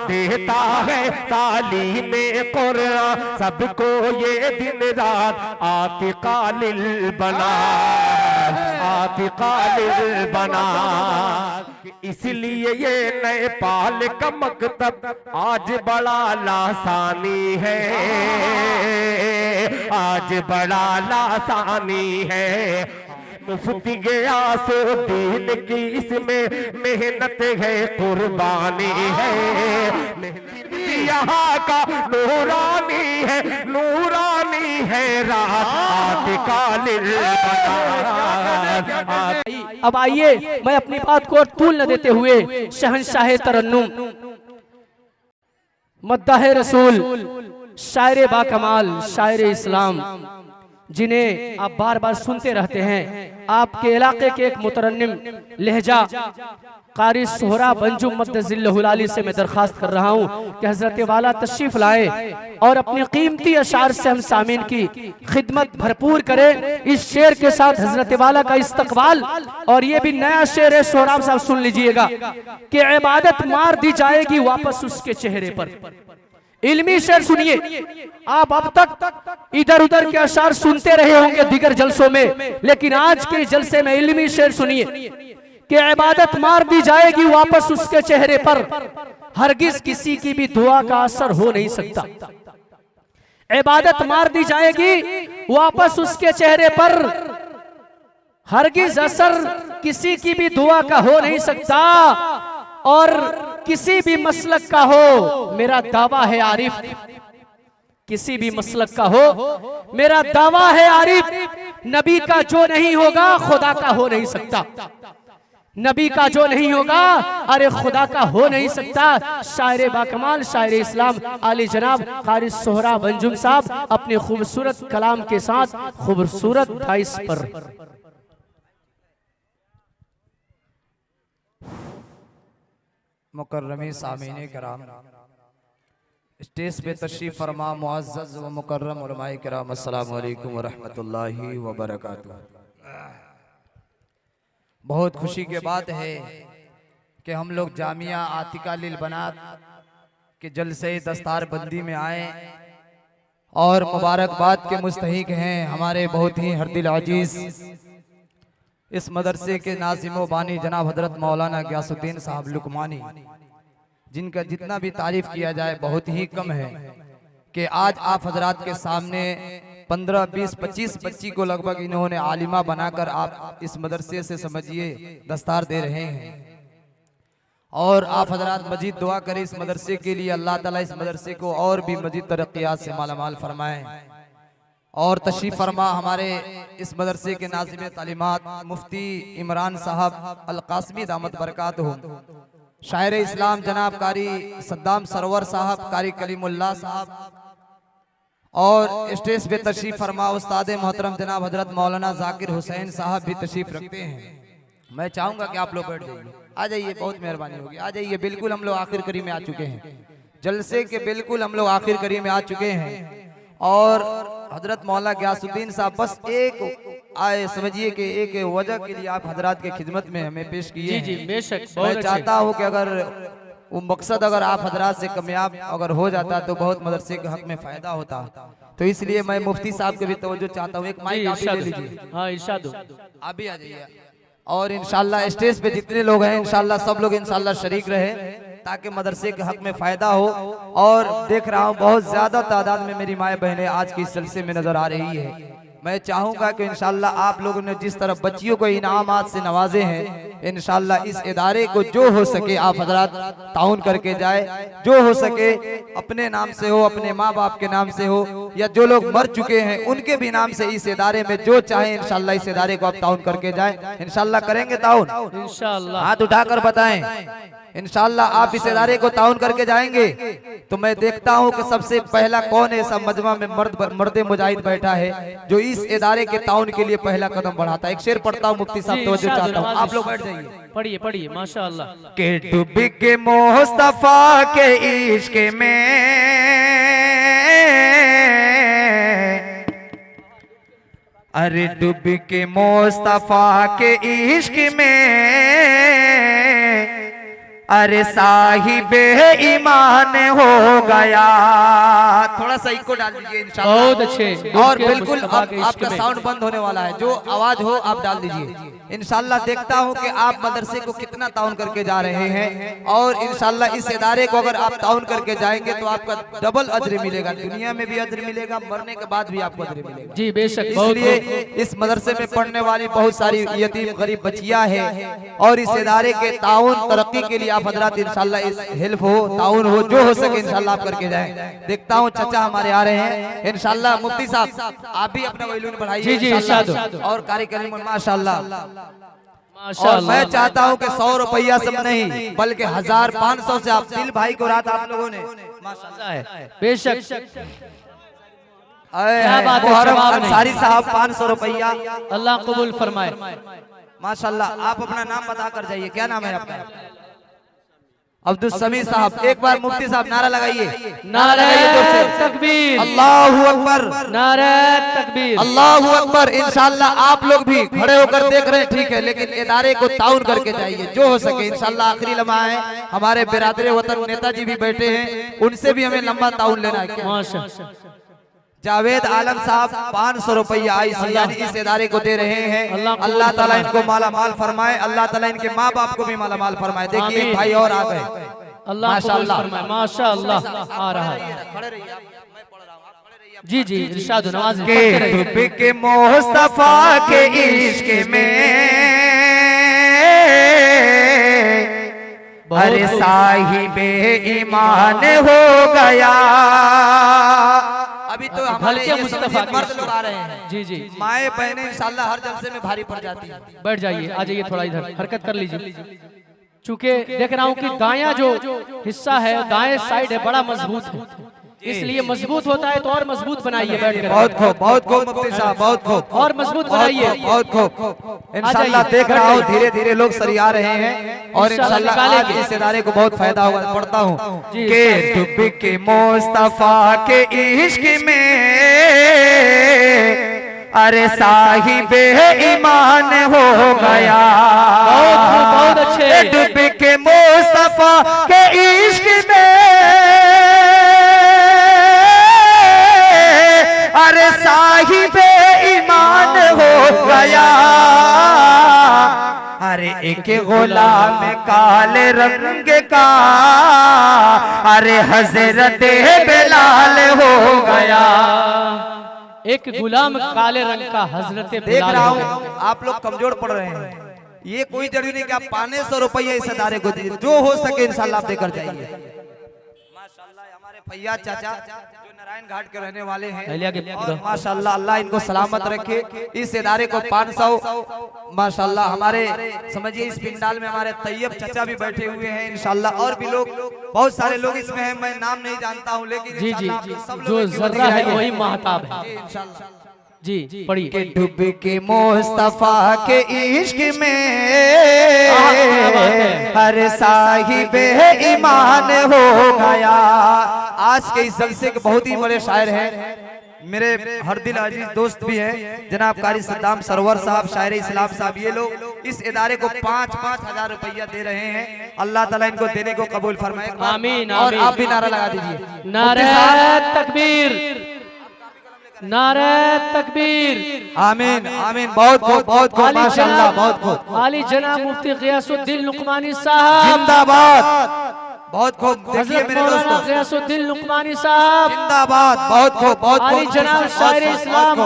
देता है तालीम कुरान सबको ये दिन रात आतिका लिल बनात, आतिका लिल बनात। इसलिए ये नेपाल का मकतब आज बड़ा लासानी है, आज बड़ा लासानी है। मुफ्ती गयासुद्दीन की इसमें मेहनत है, कुर्बानी है। यहाँ का नूरानी है, नूरानी है रात आतिका लिल बनात। अब आइए मैं अपनी बात को तूल न देते हुए शहंशाह तरन्नुम मद्दाह रसूल शायर बाकमाल शायर इस्लाम जिन्हें आप बार बार सुनते रहते हैं, आपके इलाके के एक मुतरन्निम लहजा कारी सोहरा बंजुम मद्दजिल्लहुल आली से मैं दरखास्त कर रहा हूँ कि हजरत वाला तशरीफ लाए और अपने कीमती अशार से हम सामीन की खिदमत भरपूर करें। इस शेर के साथ हजरत वाला का इस्तकबाल, और ये भी नया शेर है, सोहराब साहब सुन लीजिएगा कि इबादत मार दी जाएगी वापस उसके चेहरे पर। इल्मी शेर सुनिए। आप अब तक इधर उधर के अशार सुनते रहे होंगे दिगर जलसों में, लेकिन आज के जलसे में इल्मी शेर सुनिए कि इबादत मार दी जाएगी वापस उसके चेहरे पर, हरगिज किसी की भी दुआ का असर हो नहीं सकता। इबादत मार दी जाएगी वापस उसके चेहरे पर, हरगिज असर किसी की भी दुआ का हो नहीं सकता। और किसी भी मसलक का हो, मेरा दावा है आरिफ, किसी भी मसलक का हो, मेरा दावा है आरिफ, नबी का जो नहीं होगा खुदा का हो नहीं सकता। नबी का जो नहीं होगा अरे खुदा का हो नहीं सकता। शायर बाकमाल शायर इस्लाम आली जनाब कारी सोहरा बंजुम साहब अपने खूबसूरत कलाम के साथ खूबसूरत डाइस पर। मुकर्रमी सामीने कराम, स्टेज पे तशरीफ फरमा मुअज़्ज़ज़ व मुकर्रम उलमाए किराम, अस्सलामु अलैकुम व रहमतुल्लाहि व बरकातुहू। बहुत खुशी के बात है कि हम लोग जामिया आतिका लिल बनात के जलसे दस्तार बंदी में आए और मुबारकबाद के मुस्तहिक हैं हमारे बहुत ही हरदिल अजीज इस मदरसे के नाज़िम बानी जनाब हजरत मौलाना गयासुद्दीन साहब लुकमानी, जिनका जितना भी तारीफ किया जाए बहुत ही कम है कि आज आप हजरात के सामने 15, 20, 25 बच्ची को लगभग इन्होंने आलिमा बनाकर आप इस मदरसे से समझिए दस्तार दे रहे हैं। और आप हजरात मजीद दुआ करें इस मदरसे के लिए, अल्लाह ताला इस मदरसे को और भी मजीद तरक्कियात से मालामाल फरमाएं। और तशरीफ फरमा हमारे इस मदरसे के नाज़िम तालीमात मुफ्ती इमरान साहब अल कासमी दामत बरकातहू, शायर इस्लाम जनाब कारी सद्दाम सरवर साहब, कारी कलीमुल्लाह साहब, और स्टेज पे तशरीफ फरमा उस्ताद मोहतरम जनाब हजरत मौलाना जाकिर हुसैन साहब भी तशरीफ रखते हैं। मैं चाहूंगा कि आप लोग बैठ जाइए, आ जाइए, बहुत मेहरबानी होगी, आ जाइए। बिल्कुल हम लोग आखिर करीब में आ चुके हैं, जलसे के बिल्कुल हम लोग आखिर करीब में आ चुके हैं। और हजरत मौला गयासुद्दीन साहब बस एक आए, समझिए कि एक वजह के लिए आप हजरात की खिदमत में हमें पेश किए। जी बेशक, मैं चाहता हूँ कि अगर वो मकसद अगर आप हजरात से कामयाब अगर हो जाता तो बहुत मदरसे के हक में फायदा होता। तो इसलिए मैं मुफ्ती साहब के भी तवज्जो चाहता हूँ। एक माइक आप ले लीजिए, हाँ इरशाद, आप भी आ जाइए। और इंशाल्लाह स्टेज पे जितने लोग हैं इंशाल्लाह सब लोग इंशाल्लाह शरीक रहे ताकि मदरसे के हक में फायदा हो। और देख रहा हूँ बहुत ज्यादा तादाद में मेरी माए बहनें आज के इस जलसे में नजर आ रही है। मैं चाहूंगा कि इंशाल्लाह आप लोगों ने जिस तरह बच्चियों को इनामात से नवाजे हैं, इंशाल्लाह इस इदारे को जो हो सके आप हजरात ताउन करके जाए, जो हो सके अपने नाम से हो, अपने माँ बाप के नाम से हो, या जो लोग मर चुके हैं उनके भी नाम से इस इदारे में जो चाहे इंशाल्लाह इस इदारे को आप ताउन करके जाए। इंशाल्लाह करेंगे ताउन, इंशाल्लाह हाथ उठाकर बताएं इंशाल्लाह आप इस इदारे को ताउन करके जाएंगे। तो मैं देखता हूं कि सबसे पहला कौन ऐसा मजमा में मर्द मुजाहिद बैठा है जो इस इदारे के ताउन के लिए पहला कदम बढ़ाता है। एक शेर पढ़ता हूं, मुफ्ती साहब तवज्जो चाहता हूं, आप लोग बैठ जाइए, पढ़िए पढ़िए माशाअल्लाह। के डूब के मुस्तफा के इश्क में, अरे डूब के मुस्तफा के इश्क में अरे साहिबे ईमान हो गया। थोड़ा सा इको डाल दीजिए इंशाल्लाह। बहुत अच्छे। और बिल्कुल अब आपका साउंड बंद होने वाला है, जो आवाज हो आप डाल दीजिए इंशाल्लाह। देखता हूं कि आप मदरसे को कितना ताउन करके जा रहे हैं, और इंशाल्लाह इस इदारे को अगर आप ताउन करके जाएंगे तो आपका डबल अज्र मिलेगा, दुनिया में भी अज्र मिलेगा, मरने के बाद भी आपको अज्र मिलेगा। जी बेशक। इसलिए इस मदरसे में पढ़ने वाली बहुत सारी यतीम गरीब बच्चियां हैं, और इस इदारे के ताउन तरक्की के लिए आप हजरात इंशाल्लाह इस हेल्प हो, ताउन हो, जो हो सके इंशाल्लाह आप करके जाएं। देखता हूं चाचा हमारे आ रहे हैं इंशाल्लाह। मुफ्ती साहब आप भी अपना वैलून बढ़ाइए। जी जी इरशाद। और कार्यक्रम माशाल्लाह। और माशाल्लाह। मैं चाहता हूं कि 100 रुपया सब नहीं बल्कि 1500 से आप दिल भाई को रात आप लोगों ने बेशक। क्या बात है, जवाब नहीं। अंसारी साहब 500 रुपया। अल्लाह कबूल फरमाए। माशाल्लाह। आप अपना नाम बता कर जाइए, क्या नाम है आपका? अब्दुल समी साहब। एक बार मुफ्ती साहब नारा लगाइए। नारे तकबीर। अल्लाहू अकबर। नारे तकबीर। अल्लाहू अकबर। इंशाल्लाह आप लोग भी खड़े होकर देख रहे हैं, ठीक है, लेकिन इदारे को ताउन करके जाइए जो हो सके इंशाल्लाह। आखिरी लम्हा है, हमारे बिरादरे वतन नेताजी भी बैठे हैं, उनसे भी हमें लंबा ताउन लेना है। माशाल्लाह। जावेद आलम साहब 500 रुपया यानी इस इदारे को दे रहे हैं। अल्लाह ताला इनको माला माल फरमाए, अल्लाह ताला इनके माँ बाप को भी माला माल फरमाए। देखिए एक भाई और आ गए। अल्लाह कबूल फरमाए। माशाल्लाह। आ रहा है। जी जी इरशाद नवाज के मुस्तफा के इश्क में अरे साहिबे ईमान हो गया। अभी तो हमारे ये मुस्तफा मर्द लोग आ रहे हैं। जी जी। माए बहनें इंशाल्लाह हर जलसे में भारी पड़ जाती है। बैठ जाइए, आ जाइए, थोड़ा इधर हरकत कर लीजिए। चूंकि देख रहा हूँ कि दायां जो हिस्सा है, दाएं साइड है, बड़ा मजबूत है, इसलिए मजबूत होता है तो और मजबूत बनाइए बैठकर। बहुत खूब मुफ्ती साहब, बहुत खूब। और मजबूत बनाइए। बहुत खूब। इंशाल्लाह देख रहा हूँ धीरे धीरे लोग सरिया रहे हैं, और इंशाल्लाह आज इस इदारे को बहुत फायदा होगा। पढ़ता हूँ के डूब के मुस्तफा के इश्क में अरे साहिबे ईमान हो गया। बहुत अच्छे। डूब के मुस्तफा के इश्क में अरे साहिबे ईमान हो गया। अरे एक गुलाम काले रंग का अरे हजरत बिलाल हो गया। एक गुलाम काले रंग का हजरत देख बिलाल रहा हो हूँ गया। आप लोग कमजोर पड़ रहे हैं। ये कोई जरूरी नहीं कि आप 500 रुपये इस इदारे को दीजिए, जो हो सके इंशाल्लाह आप देकर जाइए। माशाल्लाह हमारे फैयाद चाचा जो नारायण घाट के रहने वाले हैं, और माशाल्लाह अल्लाह इनको सलामत रखे। इस इदारे को 500 माशाल्लाह। हमारे समझिए इस पिंडाल में हमारे तैयब चाचा भी बैठे हुए हैं इंशाल्लाह, और भी लोग बहुत सारे लोग इसमें हैं, मैं नाम नहीं जानता हूँ, लेकिन जी जी इंशाल्लाह सब जो लोग जर्रा है वही महताब है। इंशाल्लाह। जी पढ़िए। डूब के मुस्तफा के इश्क में हर साहिबे ईमान हो गया। आज के इस जलसे के बहुत ही बड़े शायर हैं, मेरे हर दिल अजीज दोस्त भी हैं, जनाब कारी सद्दाम सरवर साहब, शायर इस्लाम साहब। ये लोग इस इदारे को 5-5 हजार रुपया दे रहे हैं। अल्लाह ताला इनको देने को कबूल फरमाए। आमीन, और आमीन। आप भी नारा लगा दीजिए। नारे तकबीर। नारे तकबीर। आमीन आमीन। बहुत खूब, बहुत खूब, माशाल्लाह, बहुत खूब। आली जनाब मुफ्ती गियासुद्दीन लुकमानी साहब जिंदाबाद। बहुत खूब। देखिए हजरत मेरे मौलाना दोस्तों, गियासुद्दीन लुकमानी साहब, जिंदाबाद। बहुत खूब, बहुत खूब। आली जनाब शायर इस्लाम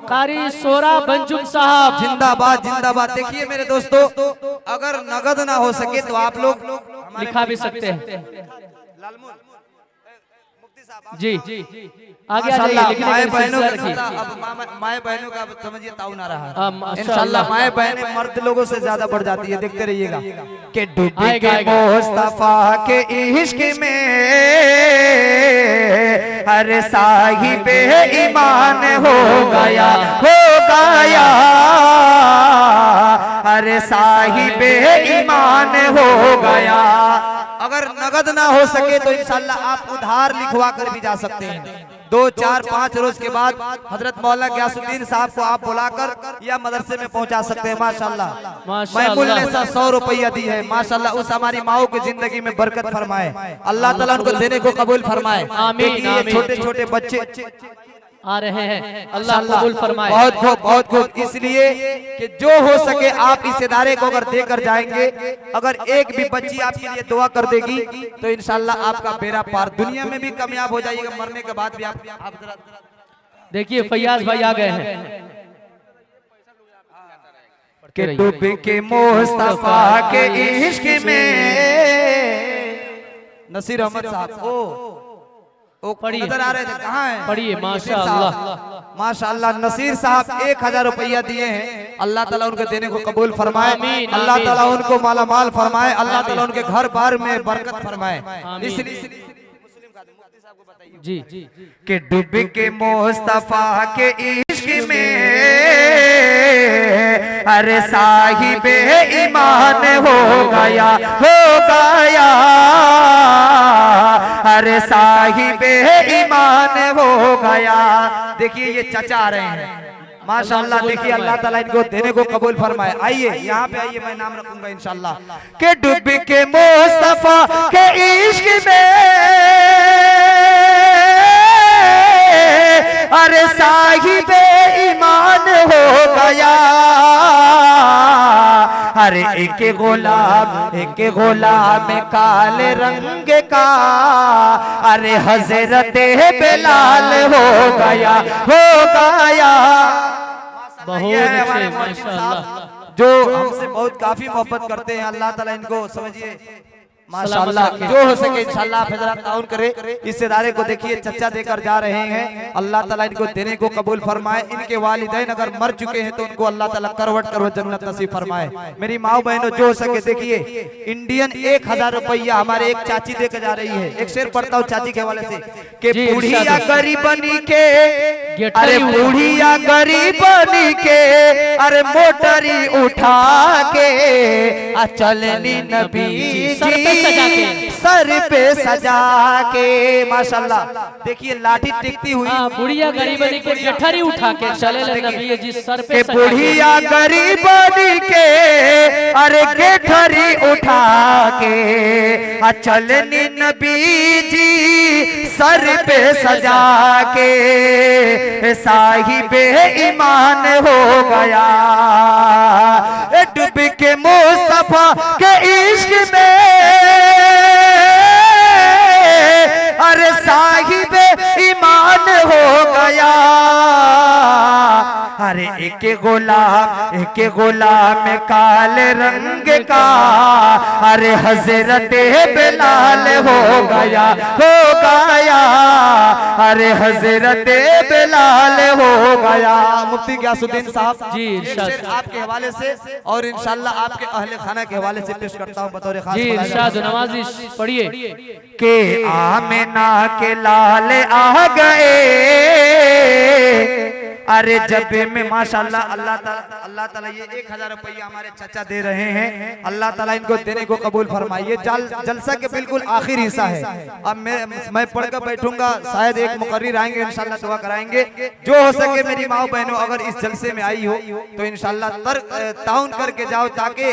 कारी सोरा बंजुम साहब, जिंदाबाद जिंदाबाद। देखिए मेरे दोस्तों, अगर नगद ना हो सके तो आप लोग लिखा भी सकते हैं। जी आगे आ जाइए। माए लिखने बहनों का का सिलसिला रखिए। अब माए बहनों का अब समझिए ताउन आ रहा है माशाल्लाह। इंशाल्लाह। माए बहनें मर्द लोगों से ज्यादा बढ़ जाती है, देखते रहिएगा। के डूब आएगा, के आएगा। मुस्तफा के इश्क में हर साहिबे ईमान हो गया। हर साहिबे ईमान हो गया। अगर नगद ना हो सके तो इंशाल्लाह आप उधार लिखवा कर भी जा सकते हैं। 2, 4, 5 रोज के बाद हजरत मौलाना गयासुद्दीन साहब को आप बुलाकर या मदरसे में पहुंचा सकते हैं। माशाल्लाह। महमूद ने 100 रुपया दी है। माशाल्लाह। उस हमारी माओ की जिंदगी में बरकत फरमाए, अल्लाह ताला उनको देने को कबूल फरमाए। आमीन। छोटे छोटे बच्चे आ रहे हैं, अल्लाह कबूल फरमाए। बहुत खूब, बहुत खूब। इसलिए कि जो हो सके आप इस इदारे को अगर देकर जाएंगे, अगर एक भी बच्ची आपके लिए दुआ कर देगी तो इंशाल्लाह आपका बेड़ा पार, दुनिया में भी कामयाब हो जाइएगा, मरने के बाद भी आप देखिए फैयाज भाई आ गए हैं के डूब के मुस्तफा के इश्क में। नसीर अहमद साहब ओ पढ़िए, नजर आ रहे थे, कहाँ हैं? पढ़िए। माशाअल्लाह, माशाअल्लाह। नसीर साहब 1000 रुपया दिए हैं, अल्लाह ताला उनको देने को कबूल फरमाए, आमीन, अल्लाह आमीन। ताला उनको माला माल फरमाए, अल्लाह ताला उनके घर बार में बरकत फरमाए। इसलिए जी कि डूब के मुस्तफा के इश्क में अरे साहिबे ईमान हो गया, हो गया। अरे साहिबे ईमान हो गया। देखिए ये चचा आ रहे हैं, माशाअल्लाह। देखिए अल्लाह ताला इनको देने को कबूल फरमाए। आइए यहाँ पे आइए, मैं नाम रखूंगा इंशाल्लाह। के डूब के मुस्तफा के इश्क में अरे साहिबे ईमान हो गया। अरे एक गुलाम काले रंग का अरे हजरत बेलाल हो गया, हो गया। बहुत अच्छे, माशाअल्लाह। जो हमसे बहुत काफी मोहब्बत करते हैं, अल्लाह ताला इनको समझिए माशाअल्लाह जो हो सके इंशाअल्लाह आप हजरात ताउन करे। इस इदारे को देखिए चचा देकर जा रहे हैं, अल्लाह ताला इनको देने को कबूल फरमाए। इनके वालिदैन अगर मर चुके हैं तो उनको अल्लाह ताला करवट करवट जन्नत नसीब फरमाए। मेरी माओ बहनों जो हो सके देखिए इंडियन 1000 रुपया हमारे एक चाची देकर जा रही है। एक शेर पढ़ता हूँ चाची के हवाले से कि बूढ़िया गरीबनी के, अरे बूढ़िया गरीबनी के अरे मोटरी उठा के चलनी नबी जी सर पे सजा के। माशाल्लाह देखिए लाठी टिकती हुई बुढ़िया गरीबनी के गठरी उठा के चले नबी जी सर पे सजा के। बुढ़िया गरीबनी के अरे गठरी उठा के चलनी नबी जी सर पे सजा के। साहिबे ईमान हो गया डूब के मुस्तफा के इश्क में अरे साहिबे ईमान हो गया। अरे एक गुलाम काले रंग का अरे हजरत बेलाल हो गया, हो गया। अरे हजरत बेलाल हो गया। मुफ्ती गयासुद्दीन साहब जी इरशाद आपके हवाले से और इंशाल्लाह आपके अहले खाना के हवाले से पेश करता हूँ बतौर खास। जी इरशाद नवाज़िश पढ़िए के आमिना के लाल आ गए अरे जब में माशाल्लाह अल्लाह ताला ये 1000 रुपया हमारे चचा दे रहे हैं, अल्लाह ताला इनको देने को कबूल फरमाइए। जलसा के बिल्कुल आखिर हिस्सा है। अब मैं पढ़कर बैठूंगा, शायद एक मुकर्रिर आएंगे इंशाल्लाह दुआ कराएंगे। जो हो सके मेरी माओ बहनों अगर इस जलसे में आई हो तो इंशाल्लाह ताउन करके जाओ ताकि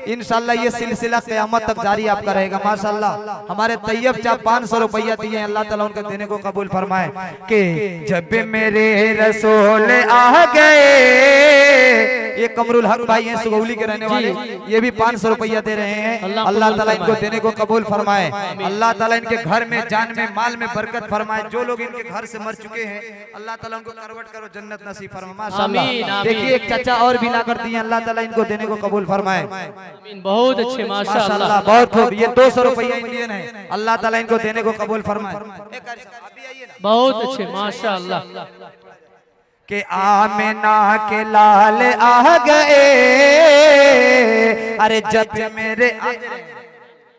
इंशाल्लाह ये सिलसिला क़यामत तक जारी आपका रहेगा। माशाल्लाह हमारे तैयब चाप 500 रुपया दिए, अल्लाह ताला उनके देने को कबूल फरमाए। कि जब मेरे रसूल आ गए, ये कमरुल हक भाई हैं सुगौली के रहने वाले, ये भी 500 रुपया दे रहे हैं। अल्लाह ताला इनको देने को कबूल फरमाए। अल्लाह ताला इनके घर में जान में माल में बरकत फरमाए। जो लोग इनके घर से मर चुके हैं अल्लाह ताला उनको करवट करो जन्नत नसीब फरमाए। माशाअल्लाह देखिए एक चाचा और भी ला कर दिए, अल्लाह ताला इनको देने को कबूल फरमाए। बहुत अच्छे माशाअल्लाह बहुत खूब। ये 200 रुपया इंडियन है, अल्लाह ताला इनको देने को कबूल फरमाए। बहुत अच्छे माशाअल्लाह। के आमिना के लाल आ गए अरे जब मेरे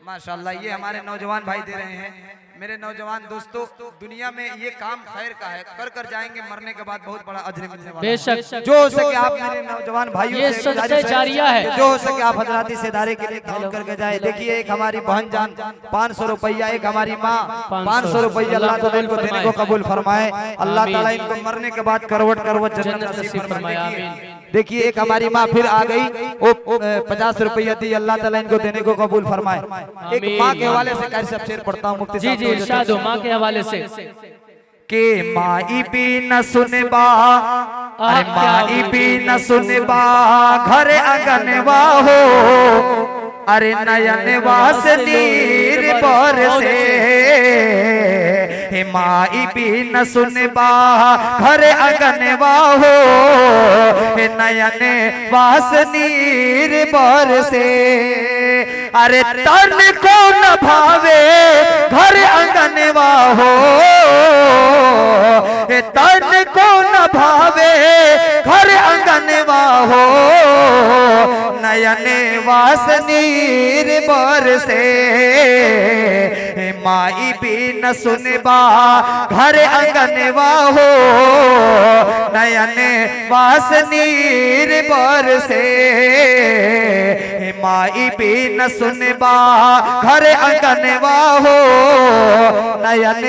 माशाल्लाह ये हमारे नौजवान भाई दे रहे हैं। मेरे नौजवान दोस्तों, दुनिया में ये काम खैर का है, कर कर जाएंगे, मरने के बाद बहुत बड़ा अजर मिलने वाला है। बेशक जो हो सके आप मेरे नौजवान भाइयों ये से सदक़े गुजारिश है जारिया है। कि जो हो सके आप हजराती से इदारे के लिए काम करके जाए। देखिए एक हमारी बहन जान 500 रुपया, एक हमारी माँ 500 रुपया, अल्लाह ताला इनको देने को कबूल फरमाए। अल्लाह ताला इनको मरने के बाद करवट करवट जन्नत नसीब फरमाए। देखिए एक हमारी माँ फिर आ गई, वो 50 रुपया दी, अल्लाह ताला इनको देने को कबूल फरमाए। एक माँ के हवाले से कैसे अब शेर पढ़ता हूँ मुफ्ती जी साहब, जी इरशाद हो माँ के हवाले से। के माई भी न सुनबा, अरे माई भी न सुनबा, घर आंगनवा हो, अरे नयन वास नीर बर से। हे माई भी न सुनबा, घर आंगनवा हो, हे नयन वास नीर बर से। अरे तन को न भावे घर आंगनवा हो, हे तन को न भावे घर आंगनवा हो, नयन वास नीर बर से। हे माई भी न सुनबा, घर आंगनवा हो, नयन वास नीर बर से। हे माई भी न सुनबा, घर आंगनवा हो, नयन।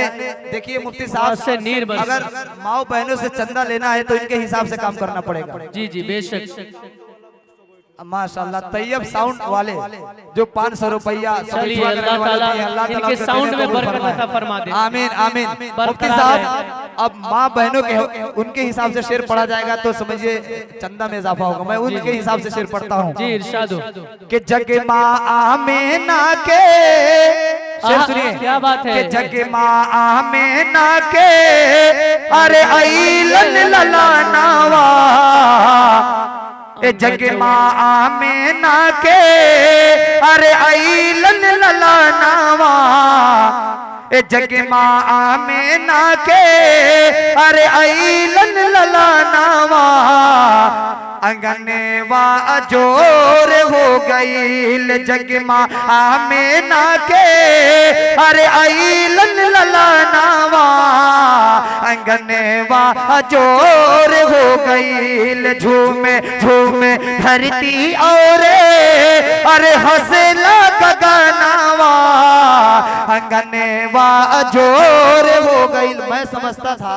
देखिए मुफ्ती साहब से नीर बर से। अगर माओ बहनों से चंदा लेना है तो इनके हिसाब से काम करना पड़ेगा। जी जी बेशक। माशाल्लाह तैयब साउंड वाले जो 500 रुपया चलिए अल्लाह ताला इनके साउंड में बरकत अता फरमा दे। आमीन आमीन। मुफ्ती साहब अब माँ बहनों के उनके हिसाब से शेर पढ़ा जाएगा तो समझिए चंदा में इजाफा होगा। मैं उनके हिसाब से शेर पढ़ता हूँ। जी इरशाद हो। कि जग माँ आमेना के, शेर सुनिए क्या बात है। कि जग माँ आमेना के, अरे ऐलन ललानावा, ए जग माँ आमेना के, अरे ऐलन ललानावा, ए जग माँ आमेना के, अरे ऐलन ललानावा, अंगनवा जोर हो गईल। जग माँ आमेना के, अरे ऐलन ललानावा, अंगनवा जोर हो गईल। झूमे झूमे धरती और, अरे हंसला गगनवा, अंगनवा जोर हो गईल। मैं समझता था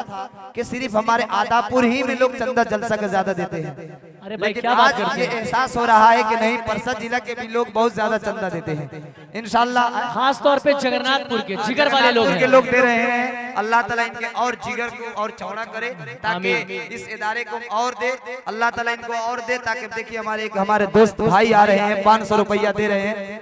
कि सिर्फ हमारे आदापुर ही में लोग चंदा जलसा का ज्यादा देते हैं, अरे भाई लेकिन क्या बात आज करते ये हैं। एहसास हो रहा है कि नहीं, परसद जिला के भी लोग बहुत ज्यादा चंदा देते हैं। इंशाल्लाह खास तौर पे जगन्नाथपुर के जिगर वाले लोग के हैं। लोग दे रहे हैं। अल्लाह ताला इनके और जिगर को और चौड़ा करे, ताकि इस इदारे को और दे। अल्लाह ताला इनको और दे, ताकि देखिए हमारे दोस्त भाई आ रहे हैं 500 रुपया दे रहे हैं।